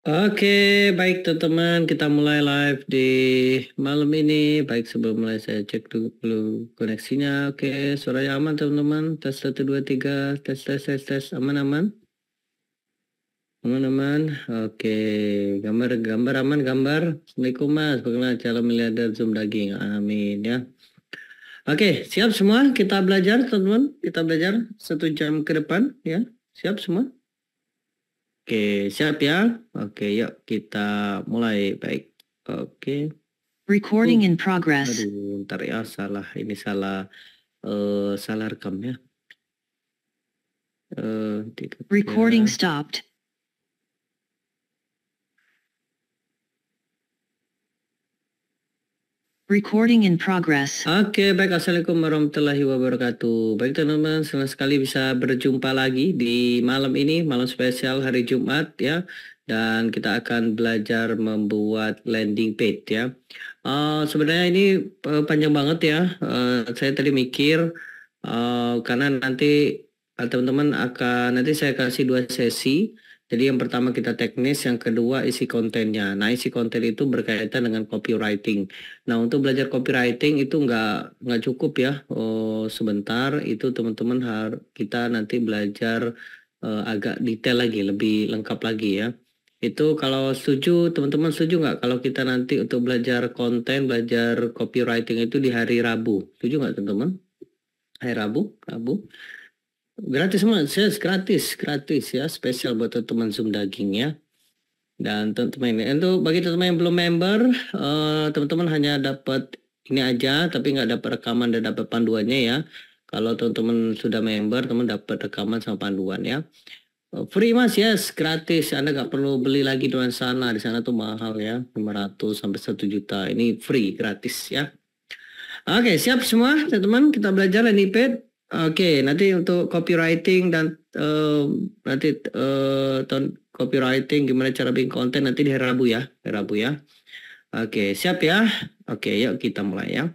Oke, baik teman-teman, kita mulai live di malam ini. Baik, sebelum mulai saya cek dulu koneksinya. Oke, suaranya aman teman-teman. Tes 1, 2, 3, tes, tes, tes, tes. Aman-aman? Aman-aman? Oke, gambar aman, gambar. Assalamualaikum Mas, bagaimana cara miliarder Zoom daging? Amin ya. Oke, siap semua? Kita belajar teman-teman. Kita belajar 1 jam ke depan ya. Siap semua? Oke, siap ya. Oke, yuk kita mulai. Baik. Oke. Recording in progress. Aduh, ntar ya salah. Ini salah rekam ya. Recording stopped. Recording in progress. Oke, baik. Assalamualaikum warahmatullahi wabarakatuh. Baik teman-teman, senang sekali bisa berjumpa lagi di malam ini, malam spesial hari Jumat ya. Dan kita akan belajar membuat landing page ya. Sebenarnya ini panjang banget ya. Saya tadi mikir karena nanti teman-teman nanti saya kasih 2 sesi. Jadi yang pertama kita teknis, yang kedua isi kontennya. Nah, isi konten itu berkaitan dengan copywriting. Nah, untuk belajar copywriting itu nggak cukup ya. Sebentar itu teman-teman kita nanti belajar agak detail lagi, lebih lengkap lagi ya. Itu kalau setuju, teman-teman setuju nggak kalau kita nanti untuk belajar konten, belajar copywriting itu di hari Rabu? Setuju nggak teman-teman? Hari Rabu. Gratis semua, gratis ya, spesial buat teman-teman Zoom daging ya. Dan teman-teman ini, untuk bagi teman-teman yang belum member, teman-teman hanya dapat ini aja, tapi nggak dapat rekaman dan dapat panduannya ya. Kalau teman-teman sudah member, teman dapat rekaman sama panduan ya. Free mas, yes, gratis. Anda nggak perlu beli lagi di sana. Di sana tuh mahal ya, 500 sampai 1 juta. Ini free, gratis ya. Oke, siap semua teman-teman. Kita belajar landing page. Oke, nanti untuk copywriting dan nanti copywriting gimana cara bikin konten nanti di hari Rabu ya, Oke, siap ya. Oke, yuk kita mulai ya.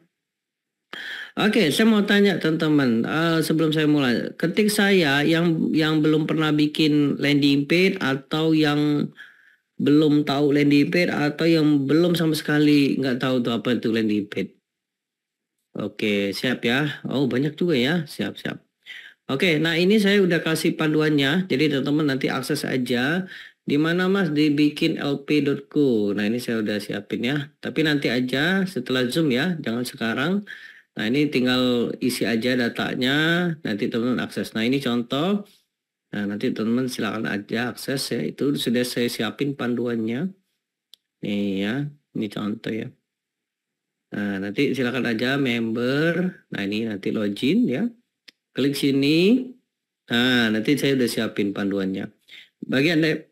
Oke, saya mau tanya teman-teman, sebelum saya mulai, ketik saya yang belum pernah bikin landing page atau yang belum tahu landing page atau yang belum sama sekali nggak tahu tuh apa itu landing page. Oke, siap ya. Oh, banyak juga ya. Siap. Oke, nah ini saya udah kasih panduannya. Jadi teman-teman nanti akses aja. Di mana Mas? Dibikin lp.co. Nah, ini saya udah siapin ya. Tapi nanti aja setelah Zoom ya, jangan sekarang. Nah, ini tinggal isi aja datanya. Nanti teman-teman akses. Nah, ini contoh. Nah, nanti teman-teman silakan aja akses ya. Itu sudah saya siapin panduannya. Nih ya, ini contoh ya. Nah, nanti silakan aja member. Nah, ini nanti login ya. Klik sini. Nah, nanti saya udah siapin panduannya. Bagi Anda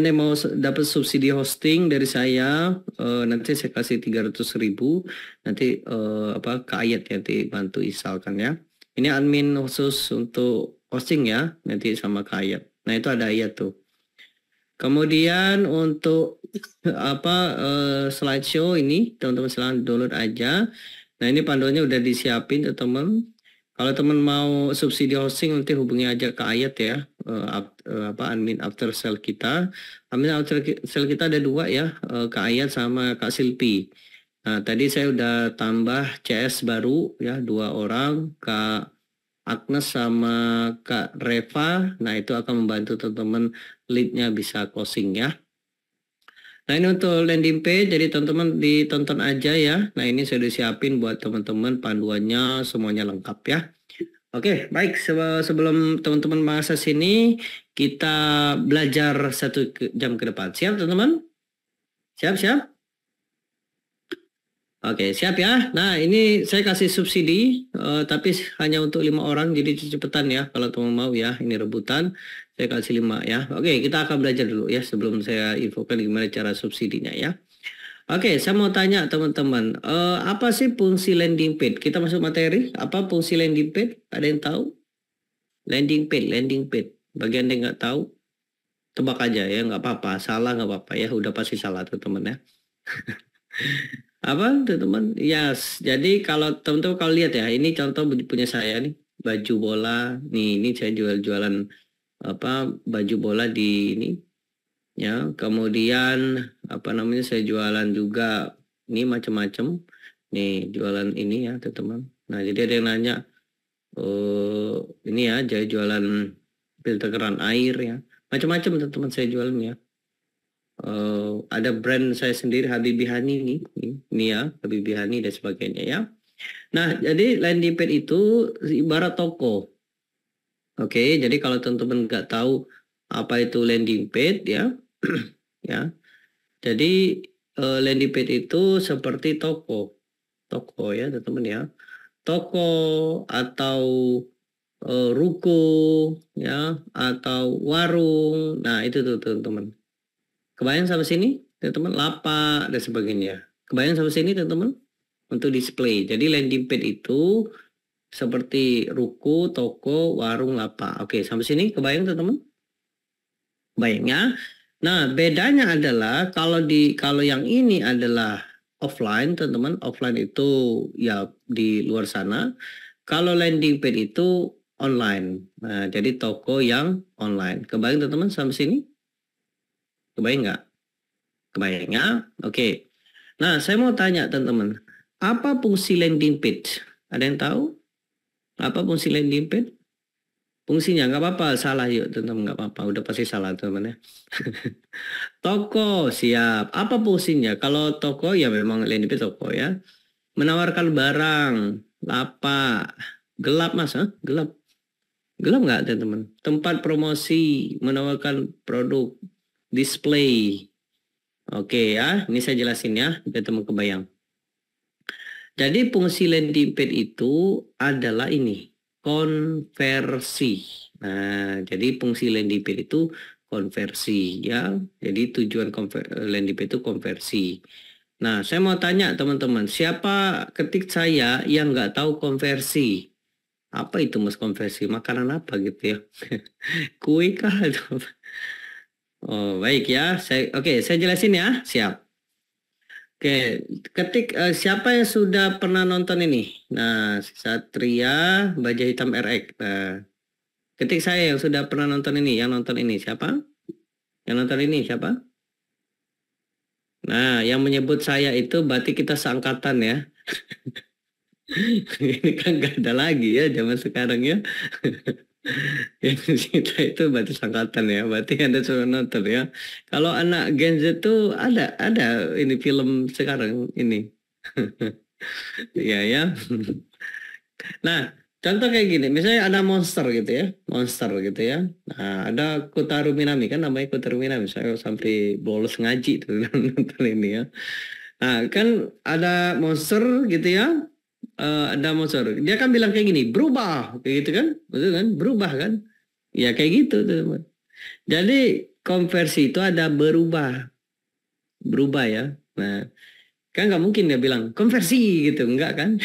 yang mau dapat subsidi hosting dari saya, nanti saya kasih 300.000. Nanti ke Ayat ya, nanti bantu instalkan ya. Ini admin khusus untuk hosting ya, nanti sama ke Ayat. Nah, itu ada Ayat tuh. Kemudian untuk slideshow ini teman-teman silahkan download aja. Nah, ini panduannya udah disiapin teman-teman. Kalau teman mau subsidi hosting nanti hubungi aja ke Ayat ya, admin after sale kita. Admin after sale kita ada 2 ya, Kak Ayat sama Kak Silpi. Nah, tadi saya udah tambah CS baru ya, 2 orang, Kak Agnes sama Kak Reva. Nah, itu akan membantu teman-teman lead-nya bisa closing ya. Nah, ini untuk landing page, jadi teman-teman ditonton aja ya. Nah, ini saya udah siapin buat teman-teman panduannya, semuanya lengkap ya. Oke, baik. Sebelum teman-teman masa sini, kita belajar 1 jam ke depan. Siap, teman-teman? Siap? Oke, siap ya. Nah, ini saya kasih subsidi, tapi hanya untuk 5 orang, jadi cepetan ya. Kalau teman mau ya, ini rebutan. Saya kasih 5 ya. Oke, kita akan belajar dulu ya, sebelum saya infokan gimana cara subsidinya ya. Oke, saya mau tanya teman-teman, apa sih fungsi landing page? Kita masuk materi, apa fungsi landing page? Ada yang tahu? Landing page. Bagi Anda yang nggak tahu, tebak aja ya, nggak apa-apa. Salah nggak apa-apa ya, udah pasti salah tuh teman ya. Apa teman-teman? Yes. Jadi kalau teman-teman kalau lihat ya, ini contoh punya saya nih, baju bola. Nih, ini saya jualan baju bola di ini. ya. Kemudian apa namanya, saya jualan juga ini macam-macam. Nih jualan ini ya teman-teman. Nah jadi ada yang nanya, ini ya, saya jualan filter keran air ya, macam-macam teman-teman saya jualan ya. Ada brand saya sendiri Habibie Honey ini ya, Habibie Honey dan sebagainya ya. Nah jadi landing page itu ibarat toko. Oke, jadi kalau teman-teman nggak tahu apa itu landing page ya, ya. Jadi landing page itu seperti toko ya teman-teman ya. Toko atau ruko ya, atau warung. Nah itu tuh teman-teman. Kebayang sampai sini teman-teman, lapak dan sebagainya. Kebayang sampai sini teman-teman, untuk display. Jadi landing page itu seperti ruko, toko, warung, lapak. Oke, sampai sini kebayang teman-teman? Kebayangnya. Nah, bedanya adalah kalau yang ini adalah offline, teman-teman. Offline itu ya di luar sana. Kalau landing page itu online. Nah, jadi toko yang online. Kebayang teman-teman sampai sini? Kebayang nggak? Kebayang ya? Oke. Nah, saya mau tanya teman-teman, apa fungsi landing page? Ada yang tahu? Apa fungsi landing page? Fungsinya nggak apa-apa, salah yuk teman-teman, nggak apa-apa, udah pasti salah teman-teman ya. Toko siap. Apa fungsinya? Kalau toko ya memang landing page toko ya. Menawarkan barang, lapak, gelap mas, huh? Gelap. Gelap nggak teman-teman? Tempat promosi, menawarkan produk, display. Oke ya, ini saya jelasin ya, biar teman kebayang. Jadi fungsi landing page itu adalah ini, konversi. Nah, jadi fungsi landing page itu konversi ya. Jadi tujuan landing page itu konversi. Nah, saya mau tanya teman-teman, siapa ketik saya yang nggak tahu konversi? Apa itu mas konversi? Makanan apa gitu ya? Kue kah? Oh, baik ya. Saya jelasin ya. Siap. Oke, ketik siapa yang sudah pernah nonton ini? Nah, Satria Baja Hitam RX. Nah, ketik saya yang sudah pernah nonton ini, yang nonton ini siapa? Yang nonton ini siapa? Nah, yang menyebut saya itu berarti kita seangkatan ya. Ini kan nggak ada lagi ya zaman sekarang ya. Yang kita itu berarti seangkatan ya, berarti Anda sudah nonton ya. Kalau anak Gen Z itu ada ini film sekarang ini. Iya ya. Nah, contoh kayak gini, misalnya ada monster gitu ya, monster gitu ya. Nah, ada Kotaro Minami kan, namanya Kotaro Minami. Saya sampai bolos ngaji tuh nonton ini ya. Nah, kan ada monster gitu ya. Ada monster. Dia kan bilang kayak gini, berubah, kayak gitu kan, betul kan? Berubah kan? Ya kayak gitu tuh. Jadi konversi itu ada berubah ya. Nah, kan nggak mungkin dia bilang konversi gitu, enggak kan?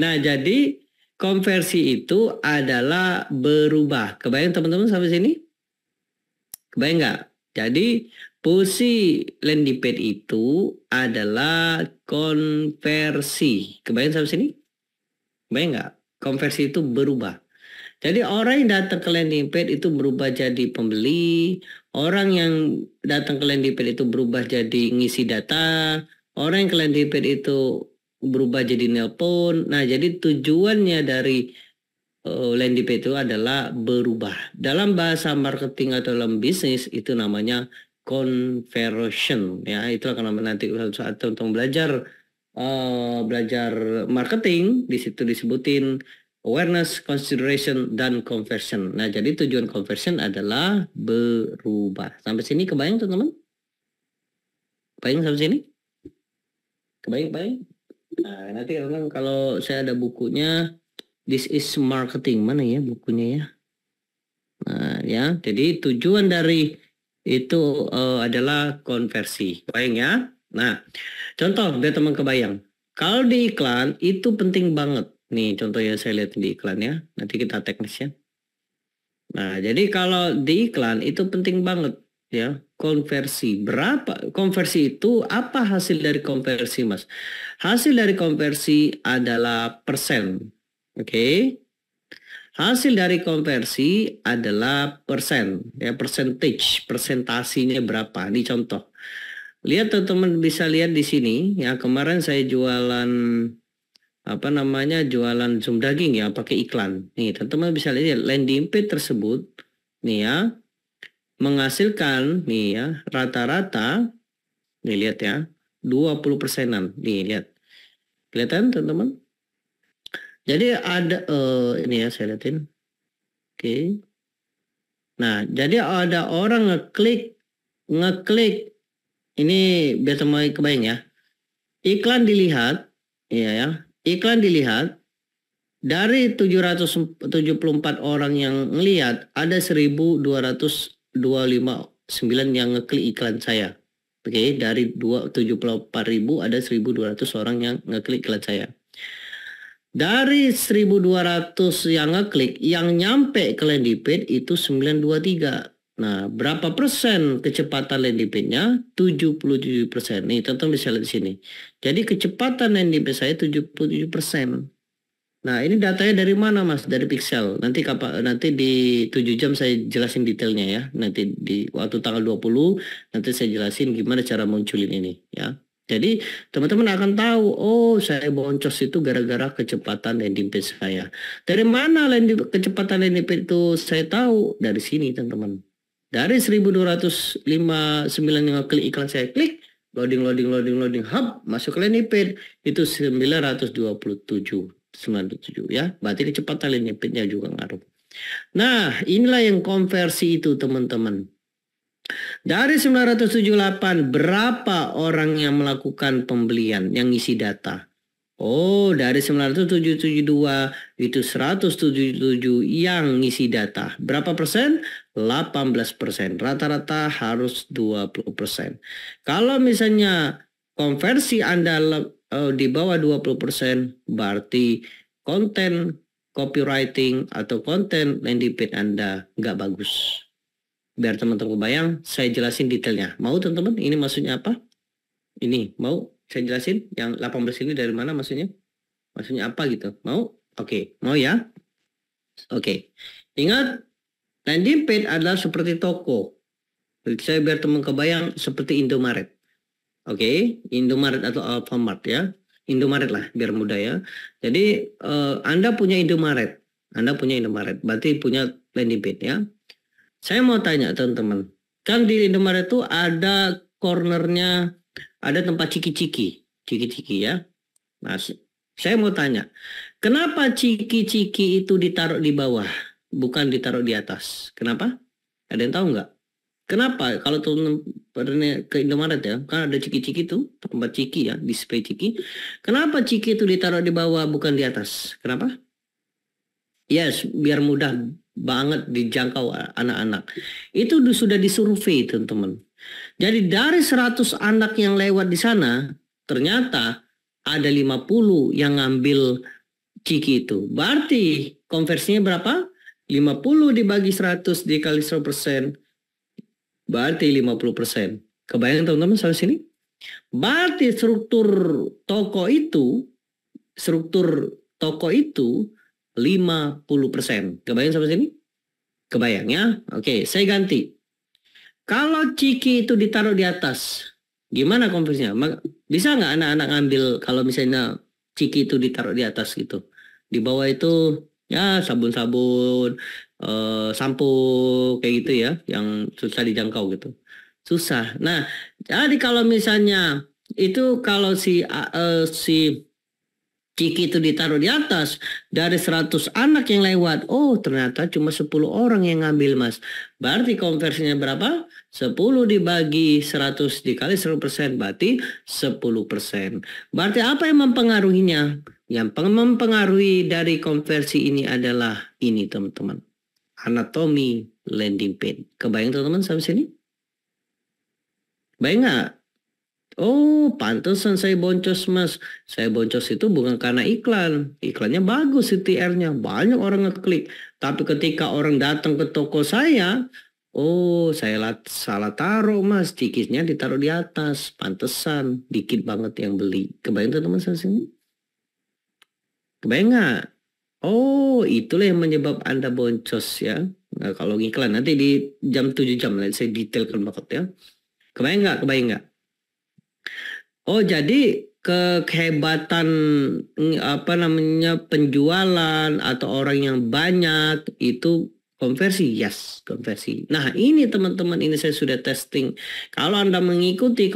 Nah, jadi konversi itu adalah berubah. Kebayang teman-teman sampai sini? Kebayang nggak? Jadi fungsi landing page itu adalah konversi. Kebayang sampai sini? Kebayang nggak? Konversi itu berubah. Jadi orang yang datang ke landing page itu berubah jadi pembeli, orang yang datang ke landing page itu berubah jadi ngisi data, orang yang ke landing page itu berubah jadi nelpon. Nah, jadi tujuannya dari landing page itu adalah berubah. Dalam bahasa marketing atau dalam bisnis itu namanya conversion ya. Itu akan nanti saat untuk belajar marketing, di situ disebutin awareness, consideration, dan conversion. Nah, jadi tujuan conversion adalah berubah. Sampai sini kebayang teman-teman? Kebayang sampai sini? Kebayang? Nah, nanti kalau saya ada bukunya, This is Marketing. Mana ya bukunya ya? Nah, ya. Jadi tujuan dari itu adalah konversi. Kebayang ya? Nah, contoh biar teman kebayang. Kalau di iklan itu penting banget. Nih contoh yang saya lihat di iklan ya. Nanti kita teknis ya. Nah, jadi kalau di iklan itu penting banget ya, konversi. Berapa konversi itu, apa hasil dari konversi, Mas? Hasil dari konversi adalah persen. Oke. Hasil dari konversi adalah persen, ya percentage, persentasinya berapa. Ini contoh. Lihat teman-teman bisa lihat di sini, ya kemarin saya jualan apa namanya jualan zoom daging ya pakai iklan. Nih teman-teman bisa lihat landing page tersebut, nih ya menghasilkan nih ya rata-rata, nih lihat ya 20%-an. Nih lihat, kelihatan teman-teman. Jadi ada ini ya saya lihatin. Oke. Nah, jadi ada orang ngeklik ini biar semua kebayang ya. Iklan dilihat, iya ya. Iklan dilihat dari 774 orang yang ngelihat ada 1.229 yang ngeklik iklan saya. Oke, dari 74.000 ada 1.200 orang yang ngeklik iklan saya. Dari 1.200 yang ngeklik, yang nyampe ke landing page itu 923. Nah, berapa persen kecepatan landing page-nya? 77%. Nih, teman-teman bisa lihat di sini. Jadi kecepatan landing page saya 77%. Nah, ini datanya dari mana, Mas? Dari Pixel. Nanti di 7 jam saya jelasin detailnya ya. Nanti di waktu tanggal 20 nanti saya jelasin gimana cara munculin ini ya. Jadi teman-teman akan tahu, oh saya boncos itu gara-gara kecepatan landing page saya. Dari mana kecepatan landing page itu saya tahu? Dari sini teman-teman. Dari 1.259 yang klik iklan saya klik, loading, hub, masuk ke landing page, itu 927 ya. Berarti kecepatan landing page-nya juga ngaruh. Nah, inilah yang konversi itu teman-teman. Dari 978 berapa orang yang melakukan pembelian yang isi data? Oh, dari 972 itu 177 yang ngisi data. Berapa persen? 18%. Rata-rata harus 20%. Kalau misalnya konversi Anda di bawah 20%, berarti konten copywriting atau konten landing page Anda nggak bagus. Biar teman-teman kebayang, saya jelasin detailnya. Mau teman-teman? Ini maksudnya apa? Ini, mau saya jelasin? Yang 18 ini dari mana maksudnya? Maksudnya apa gitu? Mau? Oke, mau ya? Oke. Ingat, landing page adalah seperti toko. Saya biar teman kebayang seperti Indomaret. Oke, Indomaret atau Alfamart ya. Indomaret lah, biar mudah ya. Jadi, Anda punya Indomaret. Berarti punya landing page ya. Saya mau tanya teman-teman, kan di Indomaret itu ada cornernya, ada tempat ciki-ciki ya. Nah, saya mau tanya, kenapa ciki-ciki itu ditaruh di bawah, bukan ditaruh di atas? Kenapa? Ada yang tahu nggak? Kenapa? Kalau teman pernah ke Indomaret ya, kan ada ciki-ciki itu, tempat ciki ya, display ciki. Kenapa ciki itu ditaruh di bawah, bukan di atas? Kenapa? Yes, biar mudah banget dijangkau anak-anak. Itu sudah disurvei teman-teman. Jadi dari 100 anak yang lewat di sana, ternyata ada 50 yang ngambil ciki itu. Berarti konversinya berapa? 50 dibagi 100 dikali 100%, berarti 50%. Kebayang teman-teman sampai sini? Berarti struktur toko itu 50%. Kebayang sampai sini? Kebayang ya? Oke, saya ganti. Kalau ciki itu ditaruh di atas, gimana konversinya? Bisa nggak anak-anak ngambil kalau misalnya ciki itu ditaruh di atas gitu? Di bawah itu ya sabun-sabun, sampo kayak gitu ya, yang susah dijangkau gitu. Susah. Nah, jadi kalau misalnya itu kalau si ciki itu ditaruh di atas, dari 100 anak yang lewat, oh ternyata cuma 10 orang yang ngambil mas. Berarti konversinya berapa? 10 dibagi 100 dikali 100%, berarti 10%. Berarti apa yang mempengaruhinya? Yang mempengaruhi dari konversi ini adalah ini teman-teman. Anatomi landing page. Kebayang teman-teman sampai sini? Bayang nggak? Oh, pantesan saya boncos mas. Saya boncos itu bukan karena iklan. Iklannya bagus CTR-nya. Banyak orang ngeklik. Tapi ketika orang datang ke toko saya, oh saya salah taruh mas. Cikisnya ditaruh di atas. Pantesan. Dikit banget yang beli. Kebayang teman-teman saya sini? Kebayang nggak? Oh, itulah yang menyebab Anda boncos ya. Nah, kalau ngiklan nanti di jam 7 jam nanti saya detailkan banget ya. Kebayang nggak? Kebayang nggak? Oh, jadi kehebatan apa namanya penjualan atau orang yang banyak itu konversi, yes, konversi. Nah, ini teman-teman ini saya sudah testing. Kalau Anda mengikuti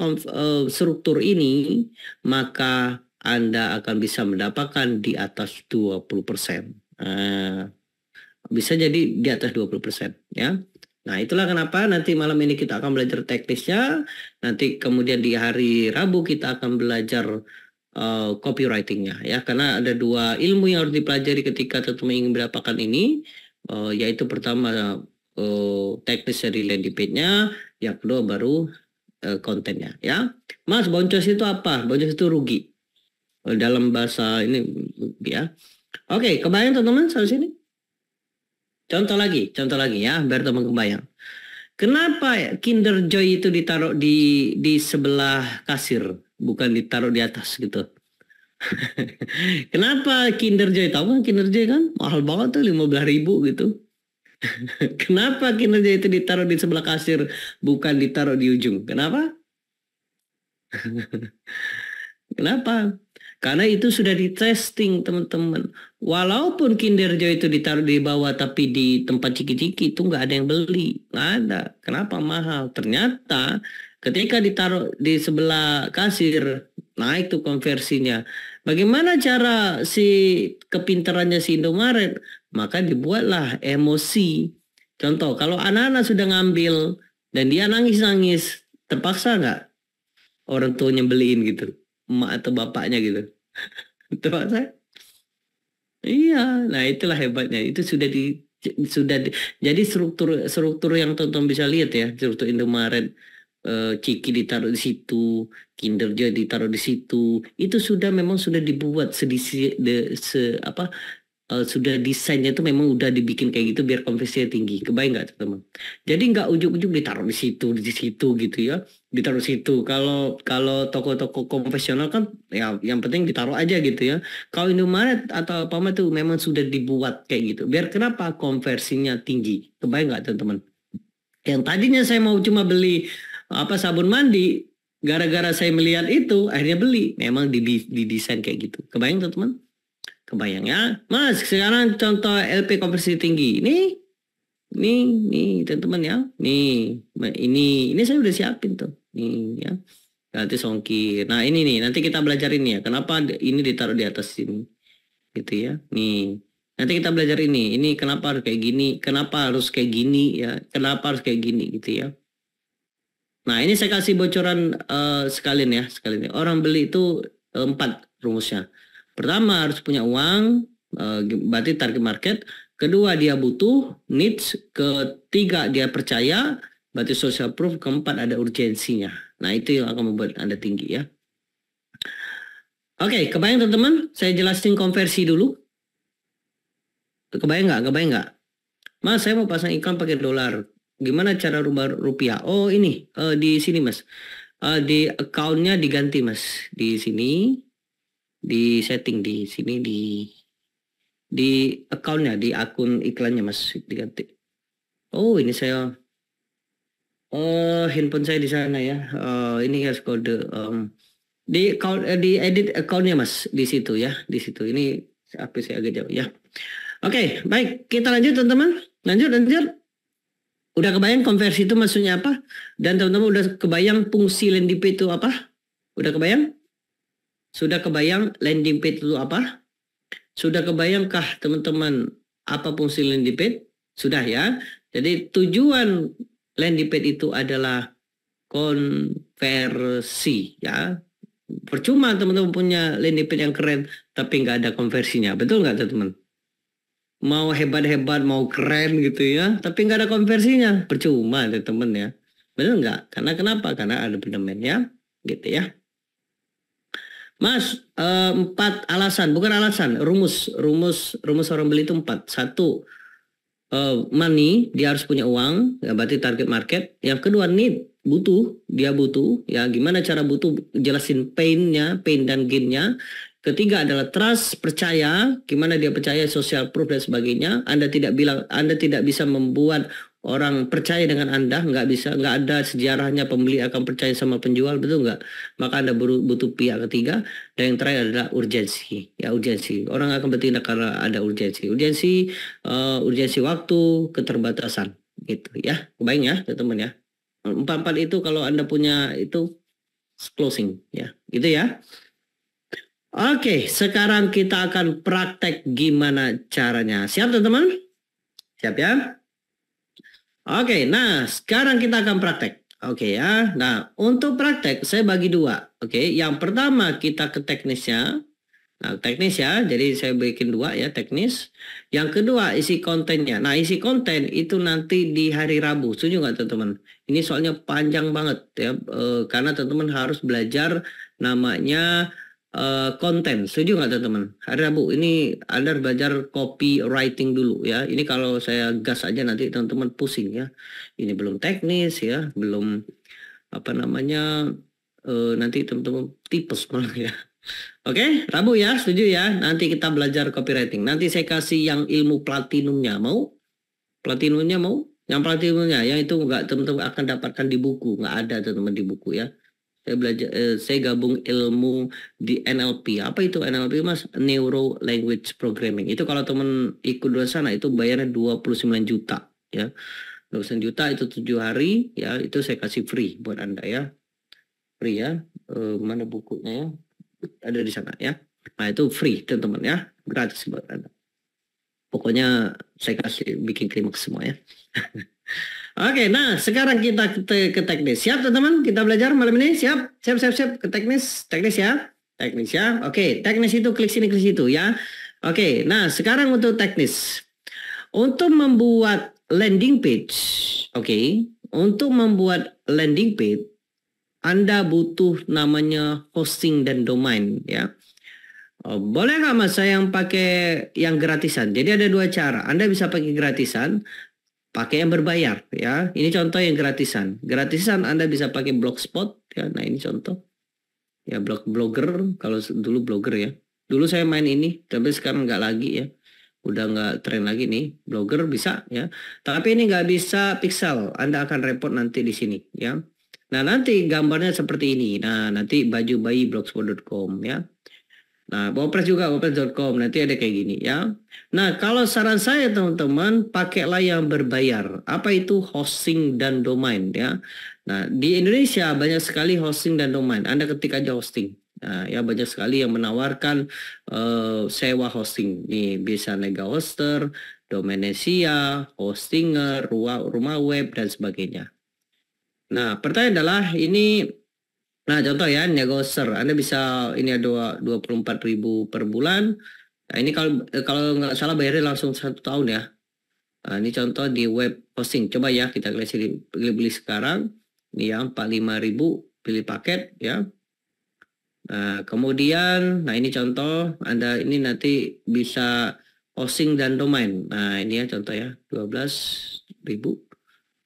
struktur ini, maka Anda akan bisa mendapatkan di atas 20%. Nah, bisa jadi di atas 20% ya. Nah, itulah kenapa nanti malam ini kita akan belajar teknisnya. Nanti kemudian di hari Rabu kita akan belajar copywritingnya ya. Karena ada dua ilmu yang harus dipelajari ketika teman-teman ingin mendapatkan ini. Yaitu pertama teknis dari landing page-nya. Yang kedua baru kontennya ya. Mas, boncos itu apa? Boncos itu rugi. Dalam bahasa ini ya. Oke, kebayang teman-teman sampai sini? Contoh lagi ya, biar teman kebayang. Kenapa Kinder Joy itu ditaruh di sebelah kasir, bukan ditaruh di atas gitu? Kenapa Kinder Joy? Tahu kan Kinder Joy kan mahal banget tuh 15.000 gitu. Kenapa Kinder Joy itu ditaruh di sebelah kasir, bukan ditaruh di ujung? Kenapa? Kenapa? Karena itu sudah di testing teman-teman. Walaupun Kinder Joy itu ditaruh di bawah tapi di tempat ciki-ciki itu nggak ada yang beli. Nggak ada. Kenapa mahal? Ternyata ketika ditaruh di sebelah kasir naik tuh konversinya. Bagaimana cara si kepintarannya si Indomaret? Maka dibuatlah emosi. Contoh, kalau anak-anak sudah ngambil dan dia nangis-nangis, terpaksa nggak orang tuanya beliin gitu? Emak atau bapaknya gitu. Terpaksa? Iya, nah itulah hebatnya. Itu jadi struktur yang tonton bisa lihat ya, struktur Indomaret, Ciki ditaruh di situ, Kinder Joy ditaruh di situ. Itu memang sudah dibuat sudah desainnya itu memang udah dibikin kayak gitu biar konversinya tinggi. Kebayang nggak teman? Jadi nggak ujuk-ujuk ditaruh di situ gitu ya, ditaruh situ. Kalau toko-toko konvensional kan ya yang penting ditaruh aja gitu ya. Kalau Indomaret atau apa tuh memang sudah dibuat kayak gitu. Biar kenapa konversinya tinggi? Kebayang nggak teman-teman? Yang tadinya saya mau cuma beli sabun mandi, gara-gara saya melihat itu akhirnya beli. Memang didesain kayak gitu. Kebayang teman-teman? Kebayang ya, Mas. Sekarang contoh LP konversi tinggi. Nih, teman-teman ya. Ini saya udah siapin tuh. Nih ya. Nanti songkir. Nah ini nih, nanti kita belajar ini ya. Kenapa ini ditaruh di atas sini, gitu ya. Nih, nanti kita belajar ini. Ini kenapa harus kayak gini? Kenapa harus kayak gini ya? Kenapa harus kayak gini gitu ya? Nah ini saya kasih bocoran sekalian ya, sekalian. Orang beli itu 4 rumusnya. Pertama harus punya uang, berarti target market. Kedua dia butuh, needs. Ketiga dia percaya, berarti social proof. Keempat ada urgensinya. Nah itu yang akan membuat Anda tinggi ya. Oke, kebayang teman-teman? Saya jelasin konversi dulu. Kebayang nggak? Mas, saya mau pasang iklan pakai dolar. Gimana cara rubah rupiah? Oh ini, di sini mas. Di account-nya diganti mas. Di sini. Di setting di sini di accountnya, di akun iklannya mas diganti. Oh ini saya handphone saya di sana ya. Ini harus kode di account di edit accountnya mas di situ ya, di situ. Ini HP saya agak jauh ya. Oke, baik, kita lanjut teman-teman. Lanjut. Udah kebayang konversi itu maksudnya apa? Dan teman-teman udah kebayang fungsi landing page itu apa? Udah kebayang? Sudah kebayang landing page itu apa? Sudah kebayangkah teman-teman apa fungsi landing page? Sudah ya. Jadi tujuan landing page itu adalah konversi ya. Percuma teman-teman punya landing page yang keren tapi nggak ada konversinya. Betul nggak teman-teman? Mau hebat-hebat, mau keren gitu ya, tapi nggak ada konversinya. Percuma teman-teman ya. Betul nggak? Karena kenapa? Karena ada fundament ya. Gitu ya. Mas, 4 alasan, bukan alasan, rumus orang beli itu 4. 1, money, dia harus punya uang, ya berarti target market. Yang kedua, need, dia butuh, ya gimana cara butuh, jelasin pain dan gain-nya. Ketiga adalah trust, percaya, gimana dia percaya, social proof dan sebagainya. Anda tidak bisa membuat orang percaya dengan Anda, nggak ada sejarahnya pembeli akan percaya sama penjual, betul nggak? Maka Anda butuh pihak ketiga. Dan yang terakhir adalah urgensi, ya urgensi. Orang akan bertindak karena ada urgensi, urgensi waktu, keterbatasan, gitu ya. Kebayang ya, teman-teman ya. Empat itu kalau Anda punya itu closing, ya, gitu ya. Oke, sekarang kita akan praktek gimana caranya. Siap teman-teman? Siap ya? Oke, nah sekarang kita akan praktek. Oke ya, nah untuk praktek saya bagi dua. Oke, yang pertama kita ke teknisnya. Nah teknis ya, jadi saya bikin dua ya, teknis. Yang kedua isi kontennya. Nah isi konten itu nanti di hari Rabu. Setuju nggak teman-teman? Ini soalnya panjang banget ya, karena teman-teman harus belajar namanya konten. Setuju nggak teman-teman? Hari Rabu ini Anda belajar copywriting dulu ya. Ini kalau saya gas aja nanti teman-teman pusing ya. Ini belum teknis ya, belum apa namanya, nanti teman-teman tipes malah ya. Oke, Rabu ya, setuju ya. Nanti kita belajar copywriting. Nanti saya kasih yang ilmu platinumnya. Mau? Platinumnya mau? Yang platinumnya, yang itu nggak teman-teman akan dapatkan di buku. Nggak ada teman-teman di buku ya. Saya belajar, saya gabung ilmu di NLP. Apa itu NLP mas? Neuro Language Programming. Itu kalau teman ikut di sana itu bayarnya 29 juta ya. 29 juta itu 7 hari ya. Itu saya kasih free buat Anda ya. Free ya. Mana bukunya ya? Ada di sana ya. Nah itu free teman-teman ya. Gratis buat Anda. Pokoknya saya kasih bikin klimaks semua ya. Oke, nah sekarang kita ke teknis. Siap teman-teman? Kita belajar malam ini? Siap? Siap. Ke teknis ya. Teknis ya. Oke, teknis itu klik sini, klik situ ya. Oke, nah sekarang untuk teknis. Untuk membuat landing page, oke. Untuk membuat landing page, Anda butuh namanya hosting dan domain ya. Boleh nggak mas saya yang pakai yang gratisan? Jadi ada dua cara. Anda bisa pakai gratisan, pakai yang berbayar ya. Ini contoh yang gratisan. Gratisan Anda bisa pakai Blogspot ya. Nah ini contoh ya, blogger. Kalau dulu blogger ya. Dulu saya main ini, tapi sekarang nggak lagi ya. Udah nggak tren lagi nih. Blogger bisa ya. Tapi ini nggak bisa pixel. Anda akan repot nanti di sini ya. Nah nanti gambarnya seperti ini. Nah nanti baju bayi blogspot.com ya. Nah, WordPress juga WordPress.com nanti ada kayak gini ya. Nah, kalau saran saya teman-teman, pakailah yang berbayar. Apa itu hosting dan domain ya? Nah, di Indonesia banyak sekali hosting dan domain. Anda ketik aja hosting. Nah, ya banyak sekali yang menawarkan sewa hosting. Nih bisa Mega Hoster, Domanesia, Hostinger, rumah web dan sebagainya. Nah, pertanyaan adalah ini. Nah, contoh ya, Negoser. Anda bisa ini ada 24.000 per bulan. Nah, ini kalau nggak salah bayarnya langsung 1 tahun ya. Nah, ini contoh di web hosting. Coba ya kita beli sekarang. Ini ya 45.000 pilih paket ya. Nah, kemudian ini contoh Anda ini nanti bisa hosting dan domain. Nah, ini ya contoh ya 12.000.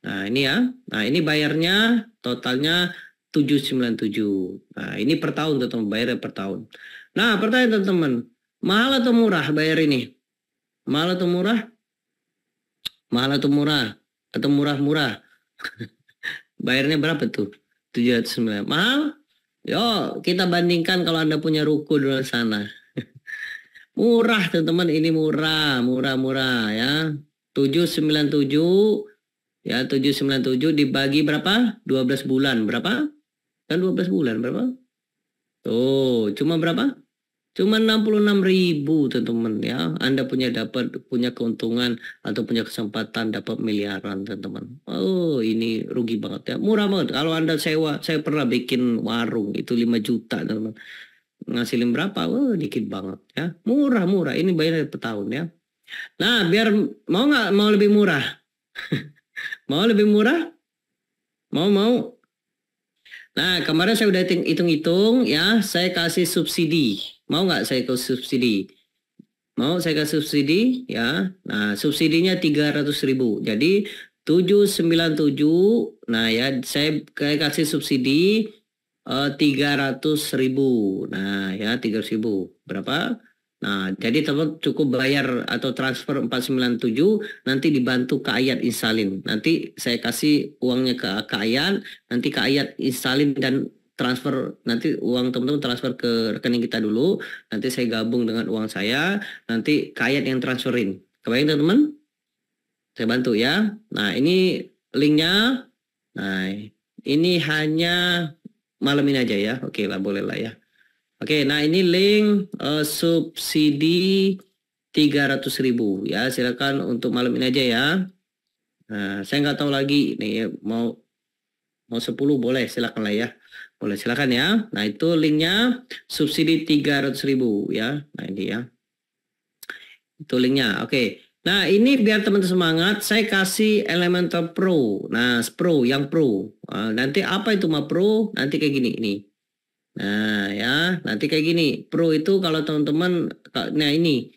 Nah, ini ya. Nah, ini bayarnya totalnya 797. Nah, ini per tahun teman-teman, bayarnya per tahun. Nah, pertanyaan teman-teman, mahal atau murah bayar ini? Mahal atau murah? Mahal atau murah? Atau murah-murah? Bayarnya berapa tuh? 709. Mahal? Yo, kita bandingkan kalau Anda punya ruko di luar sana. Murah teman-teman, ini murah ya. 797 ya, 797 dibagi berapa? 12 bulan. Berapa? Kan 12 bulan berapa? Tuh, cuma berapa? Cuma 66.000 teman-teman ya. Anda punya keuntungan atau punya kesempatan dapat miliaran teman-teman. Oh, ini rugi banget ya. Murah banget. Kalau Anda sewa, saya pernah bikin warung itu 5 juta teman-teman. Ngasilin berapa? Oh, dikit banget ya. Murah. Ini bayar per tahun ya. Nah, biar mau nggak mau lebih murah? Mau lebih murah? Mau. Nah, kemarin saya udah hitung-hitung ya, saya kasih subsidi. Mau nggak saya kasih subsidi? Mau saya kasih subsidi ya. Nah, subsidinya 300.000. Jadi 797. Nah ya, saya kasih subsidi 300.000. Nah, ya 300.000. Berapa? Nah, jadi teman cukup bayar atau transfer 497, nanti dibantu Kak Ayat instalin. Nanti saya kasih uangnya ke Kak Ayat, nanti Kak Ayat instalin dan transfer, nanti uang teman-teman transfer ke rekening kita dulu, nanti saya gabung dengan uang saya, nanti Kak Ayat yang transferin. Kebayang teman-teman? Saya bantu ya. Nah, ini linknya. Nah, ini hanya malam ini aja ya. Oke lah, boleh lah ya. Oke, nah ini link subsidi 300.000 ya. Silakan untuk malam ini aja ya. Nah, saya nggak tahu lagi nih mau 10 boleh, silakan lah ya. Boleh, silakan ya. Nah, itu linknya subsidi 300.000 ya. Nah, ini ya. Itu linknya. Oke. Nah, ini biar teman-teman semangat, saya kasih Elementor Pro. Nah, Pro, yang Pro. Nanti apa itu mah Pro? Nanti kayak gini, ini. Nah, ya, nanti kayak gini. Pro itu kalau teman-teman, nah ini,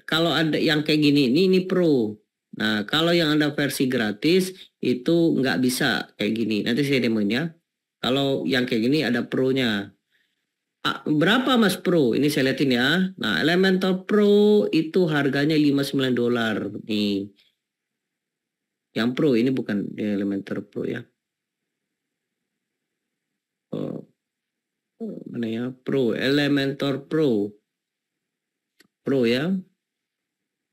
kalau ada yang kayak gini, ini Pro. Nah, kalau yang ada versi gratis, itu nggak bisa kayak gini. Nanti saya demoin ya. Kalau yang kayak gini ada Pro-nya. Berapa Mas Pro? Ini saya liatin ya. Nah, Elementor Pro itu harganya $59. Nih. Yang Pro ini bukan Elementor Pro ya. Oh, mana ya? Pro, Elementor Pro. Pro ya.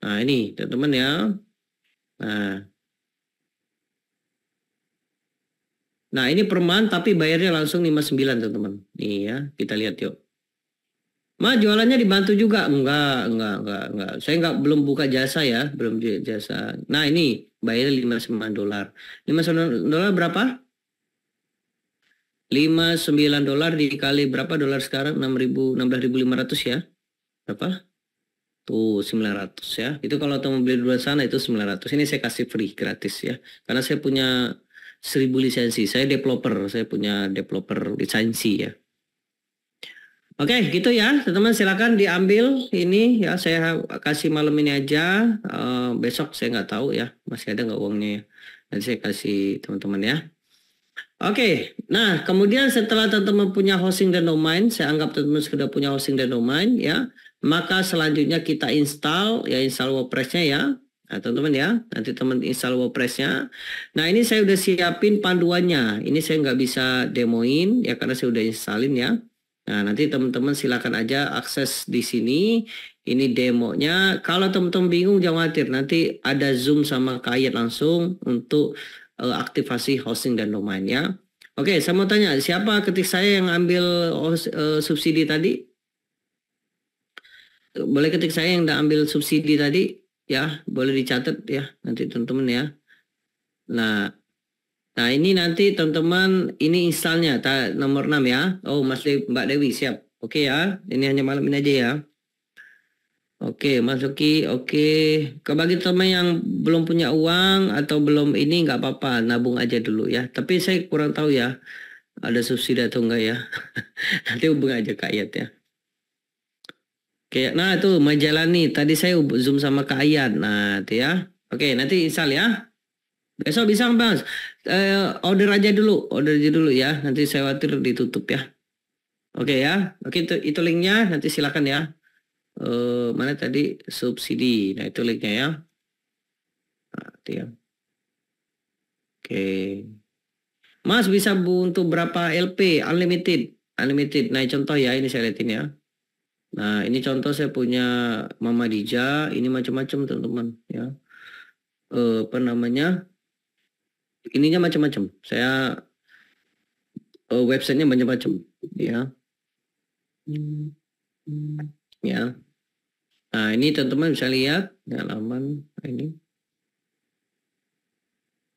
Nah, ini teman-teman ya. Nah. Nah, ini per month tapi bayarnya langsung 59 teman-teman. Nih ya, kita lihat yuk. Mas jualannya dibantu juga? Enggak. Saya belum buka jasa ya, belum jasa. Nah, ini bayarnya $59. $59 berapa? $59 dikali berapa dolar sekarang? 16.500 ya. Berapa? Tuh 900 ya. Itu kalau teman beli di luar sana itu 900. Ini saya kasih free gratis ya. Karena saya punya 1000 lisensi. Saya developer, saya punya developer lisensi ya. Oke, gitu ya, teman-teman silakan diambil ini ya. Saya kasih malam ini aja. Besok saya nggak tahu ya, masih ada nggak uangnya ya. Nanti saya kasih teman-teman ya. Oke, nah kemudian setelah teman-teman punya hosting dan domain, saya anggap teman-teman sudah punya hosting dan domain ya. Maka selanjutnya kita install WordPress-nya ya. Nah, teman-teman ya, nanti teman install WordPress-nya. Nah, ini saya udah siapin panduannya. Ini saya nggak bisa demoin ya karena saya udah installin ya. Nah, nanti teman-teman silakan aja akses di sini. Ini demonya. Kalau teman-teman bingung jangan khawatir. Nanti ada Zoom sama Kayet langsung untuk aktivasi hosting dan domain ya. Oke, saya mau tanya, siapa ketik saya yang ambil subsidi tadi? Boleh ketik saya yang udah ambil subsidi tadi? Ya, boleh dicatat ya nanti teman-teman ya. Nah, ini nanti teman-teman ini installnya nomor 6 ya. Oh, Mbak Dewi siap. Oke ya. Ini hanya malam ini aja ya. Oke, Mas Oki. Oke. Bagi teman yang belum punya uang atau belum ini nggak apa-apa, nabung aja dulu ya. Tapi saya kurang tahu ya ada subsidi atau enggak ya. Nanti hubung aja Kak Ayat ya. Oke, nah itu Majalani. Tadi saya Zoom sama Kak Ayat. Nah, itu ya. Oke, nanti install ya. Besok bisa Bang. Order aja dulu ya. Nanti saya khawatir ditutup ya. Oke ya. Oke itu linknya. Nanti silakan ya. Mana tadi subsidi. Nah itu linknya ya. Nah, itu ya. Oke. Mas bisa untuk berapa LP? Unlimited. Unlimited. Nah contoh ya. Ini saya lihatin ya. Nah ini contoh saya punya Mama Dija. Ini macam-macam teman-teman ya. Apa namanya? Ininya macam-macam. Saya websitenya macam-macam ya. Ya. Nah, ini teman-teman bisa lihat halaman ini.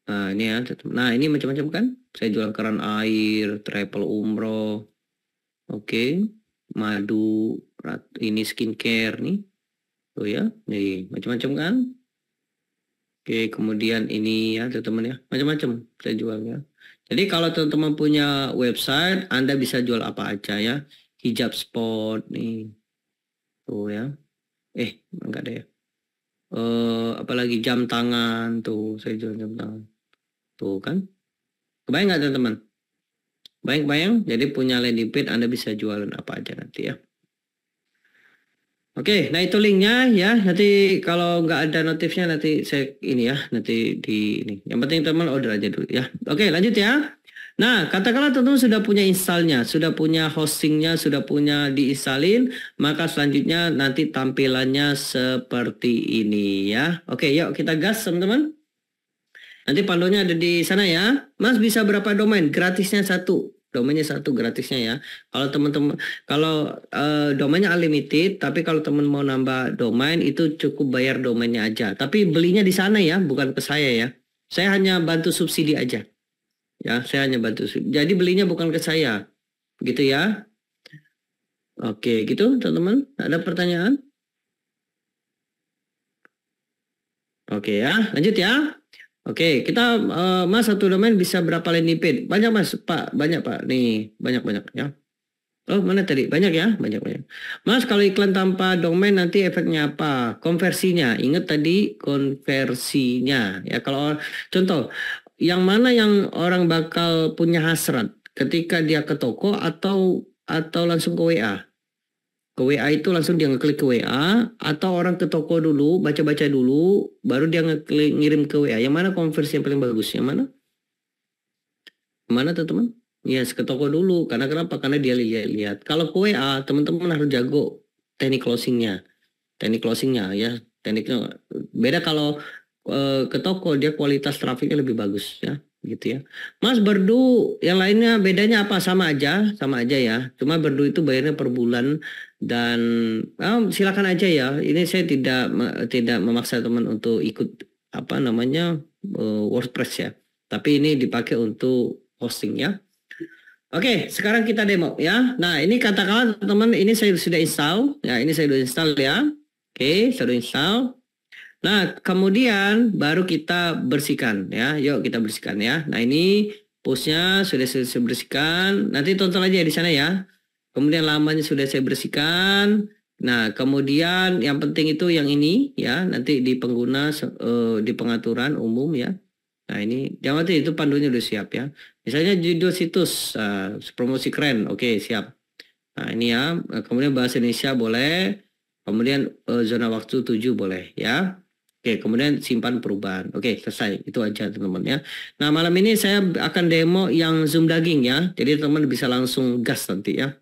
Nah, ini ya, nah ini macam-macam kan? Saya jual keran air, travel umroh. Oke. Madu, ini skincare nih. Tuh ya, nih macam-macam kan? Oke, kemudian ini ya teman-teman ya, macam-macam saya jualnya. Jadi kalau teman-teman punya website, Anda bisa jual apa aja ya. Hijab spot nih. Tuh ya. Enggak ada ya. Apalagi jam tangan tuh, saya jual jam tangan. Tuh kan. Kebayang nggak teman-teman? Bayang-bayang, jadi punya landing page Anda bisa jualan apa aja nanti ya. Oke, nah itu linknya ya. Nanti kalau nggak ada notifnya nanti saya ini ya, nanti di ini. Yang penting teman order aja dulu ya. Oke, lanjut ya. Nah, katakanlah teman-teman sudah punya installnya, sudah punya hostingnya, sudah punya diinstalin, maka selanjutnya nanti tampilannya seperti ini ya. Oke, yuk kita gas teman-teman. Nanti panduannya ada di sana ya. Mas bisa berapa domain? Gratisnya satu. Domainnya satu gratisnya ya. Kalau teman-teman kalau domainnya unlimited, tapi kalau teman mau nambah domain itu cukup bayar domainnya aja. Tapi belinya di sana ya, bukan ke saya ya. Saya hanya bantu subsidi aja. Ya, saya hanya bantu. Jadi belinya bukan ke saya. Gitu ya. Oke, gitu teman-teman. Ada pertanyaan? Oke ya, lanjut ya. Oke, kita Mas satu domain bisa berapa landing page? Banyak Mas, Pak, banyak Pak. Nih, banyak ya. Oh, mana tadi? Banyak ya, banyak. Mas, kalau iklan tanpa domain nanti efeknya apa? Konversinya. Ingat tadi konversinya. Ya, kalau contoh, yang mana yang orang bakal punya hasrat ketika dia ke toko atau langsung ke WA? Ke WA itu langsung dia ngeklik ke WA atau orang ke toko dulu baca-baca dulu baru dia ngeklik ngirim ke WA. Yang mana konversi yang paling bagus? Yang mana? Mana teman-teman? Yes, ke toko dulu. Karena kenapa? Karena dia lihat. Kalau ke WA teman-teman harus jago teknik closingnya. Teknik closingnya ya. Tekniknya beda kalau ke toko dia kualitas trafiknya lebih bagus ya gitu ya. Mas Berdu yang lainnya bedanya apa? Sama aja ya. Cuma Berdu itu bayarnya per bulan dan silakan aja ya. Ini saya tidak memaksa teman untuk ikut apa namanya WordPress ya. Tapi ini dipakai untuk hosting ya. Oke, sekarang kita demo ya. Nah, ini katakanlah teman ini saya sudah install. Ya, ini saya sudah install ya. Oke, saya sudah install. Nah, kemudian baru kita bersihkan ya. Yuk kita bersihkan ya. Nah, ini postnya sudah saya bersihkan. Nanti tonton aja di sana ya. Kemudian lamanya sudah saya bersihkan. Nah, kemudian yang penting itu yang ini ya. Nanti di pengguna di pengaturan umum ya. Nah, ini jangan nanti itu panduannya udah siap ya. Misalnya judul situs promosi keren. Oke, siap. Nah, ini ya. Kemudian bahasa Indonesia boleh. Kemudian zona waktu 7 boleh ya. Oke, kemudian simpan perubahan. Oke, selesai. Itu aja teman-teman ya. Nah, malam ini saya akan demo yang Zoom daging ya. Jadi teman bisa langsung gas nanti ya.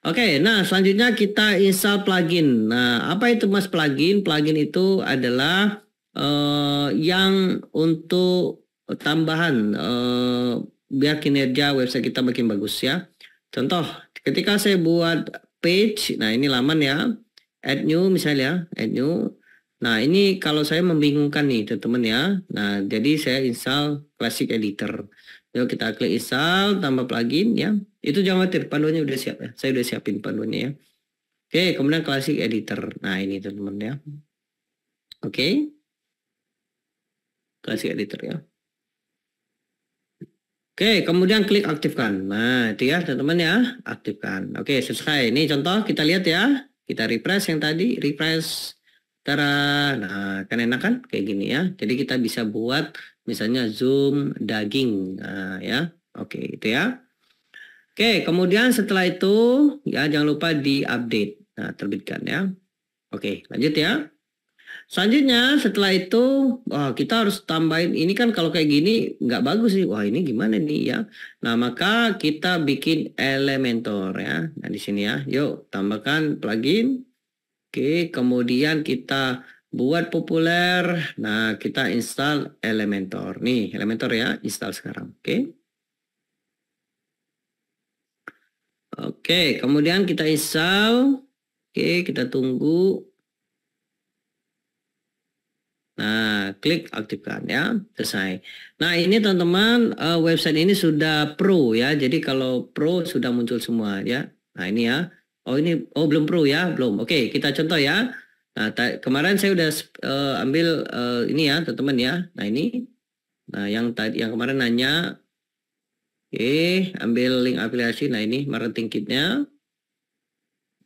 Oke, nah selanjutnya kita install plugin. Nah, apa itu Mas plugin? Plugin itu adalah yang untuk tambahan biar kinerja website kita makin bagus ya. Contoh, ketika saya buat page, nah ini laman ya. Add new misalnya, add new. Nah, ini kalau saya membingungkan nih, teman-teman ya. Nah, jadi saya install Classic Editor. Yuk kita klik install, tambah plugin ya. Itu jangan khawatir, panduannya udah siap ya. Saya udah siapin panduannya ya. Oke, kemudian Classic Editor. Nah, ini teman-teman ya. Oke. Classic Editor ya. Oke, kemudian klik aktifkan. Nah, itu ya teman-teman ya, aktifkan. Oke, selesai. Ini contoh kita lihat ya. Kita refresh yang tadi, refresh. Tara, nah kan enak kan kayak gini ya. Jadi kita bisa buat misalnya Zoom daging, nah ya. Oke, itu ya. Oke, kemudian setelah itu ya jangan lupa di-update. Nah, terbitkan ya. Oke, lanjut ya. Selanjutnya setelah itu wah, kita harus tambahin ini kan kalau kayak gini nggak bagus sih. Wah, ini gimana nih ya. Nah, maka kita bikin Elementor ya. Nah, di sini ya. Yuk, tambahkan plugin. Oke, kemudian kita buat populer. Nah, kita install Elementor. Nih, Elementor ya, install sekarang. Oke. Oke, kemudian kita install. Oke, kita tunggu. Nah, klik aktifkan ya, selesai. Nah, ini teman-teman, website ini sudah pro ya. Jadi kalau pro sudah muncul semua ya. Nah, ini ya. Oh, ini belum pro ya, belum. Oke, kita contoh ya. Nah, kemarin saya udah ambil ini ya, teman-teman ya. Nah, ini. Nah, yang kemarin nanya. Oke, ambil link aplikasi. Nah, ini marketing kitnya.